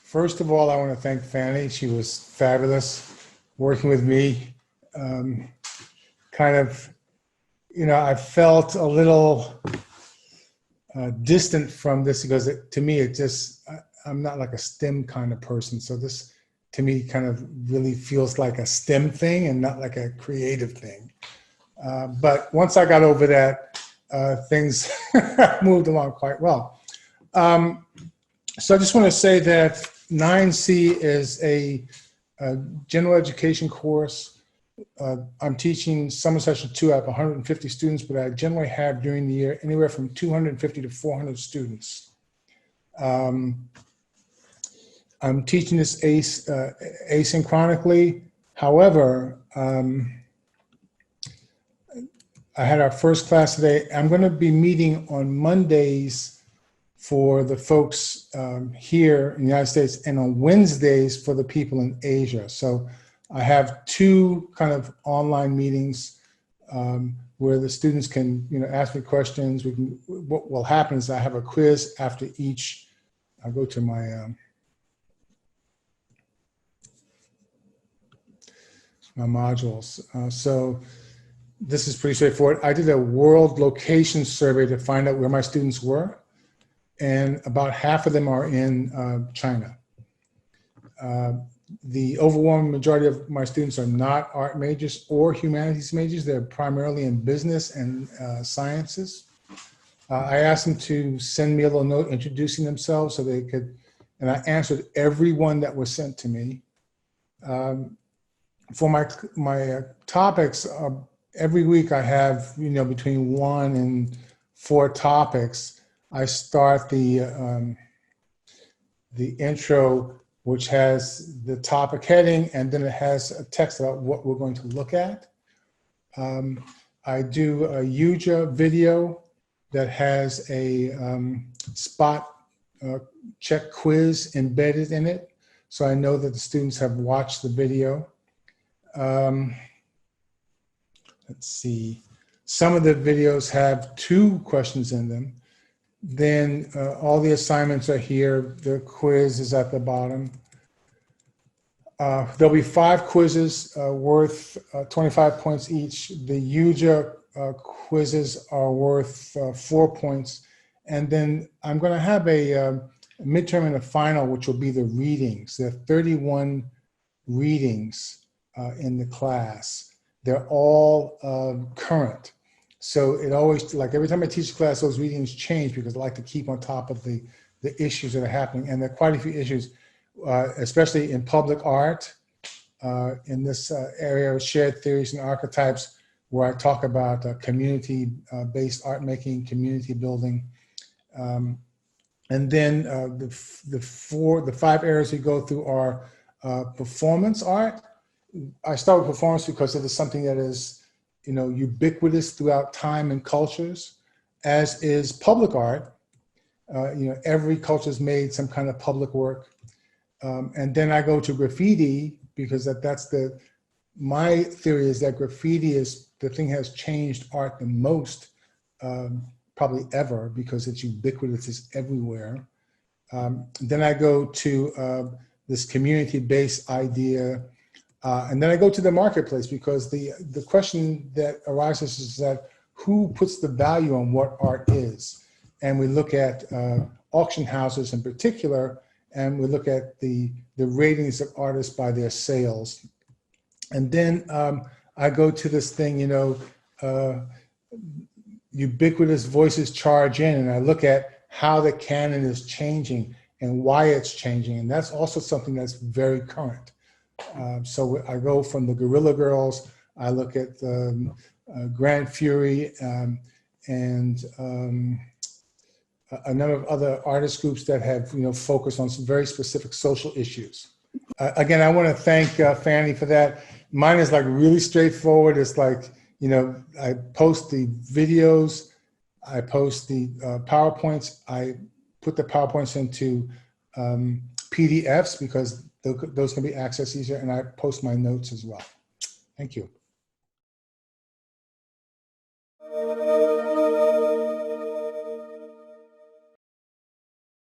First of all, I want to thank Fanny. She was fabulous working with me. Um, kind of, I felt a little distant from this because to me, I'm not like a STEM kind of person. So this, to me, kind of really feels like a STEM thing and not like a creative thing. But once I got over that, things moved along quite well. So I just want to say that 9C is a general education course. I'm teaching summer session 2. I have 150 students, but I generally have during the year anywhere from 250 to 400 students. I'm teaching this asynchronically. However, I had our first class today. I'm going to be meeting on Mondays for the folks here in the United States and on Wednesdays for the people in Asia. So I have 2 kind of online meetings where the students can, ask me questions. What will happen is I have a quiz after each. I'll go to my my modules. So this is pretty straightforward. I did a world location survey to find out where my students were, and about half of them are in China. The overwhelming majority of my students are not art majors or humanities majors. They're primarily in business and sciences. I asked them to send me a little note introducing themselves so they could, and I answered every one that was sent to me. For my topics, every week I have, between 1 and 4 topics. I start the intro, which has the topic heading, and then it has a text about what we're going to look at. I do a Yuja video that has a spot check quiz embedded in it, so I know that the students have watched the video. Let's see. Some of the videos have 2 questions in them. Then all the assignments are here. The quiz is at the bottom. There'll be 5 quizzes worth 25 points each. The Yuja quizzes are worth 4 points. And then I'm going to have a midterm and a final, which will be the readings. There are 31 readings in the class. They're all current. So it always, like every time I teach a class, those readings change because I like to keep on top of the issues that are happening. And there are quite a few issues, especially in public art, in this area of shared theories and archetypes, where I talk about community-based art making, community building. And then the 5 areas we go through are performance art. I start with performance because it is something that is, ubiquitous throughout time and cultures, as is public art. Every culture's made some kind of public work. And then I go to graffiti because my theory is that graffiti is the thing has changed art the most, probably ever, because it's ubiquitous, it's everywhere. Then I go to this community-based idea. And then I go to the marketplace because the question that arises is that who puts the value on what art is? And we look at auction houses in particular, and we look at the ratings of artists by their sales. And then I go to this thing, ubiquitous voices charge in, and I look at how the canon is changing and why it's changing. And that's also something that's very current. So I go from the Guerrilla Girls, I look at Grand Fury and a number of other artist groups that have focused on some very specific social issues. Again, I want to thank Fanny for that. Mine is like really straightforward. It's like, I post the videos, I post the PowerPoints, I put the PowerPoints into PDFs because those can be accessed easier, and I post my notes as well. Thank you.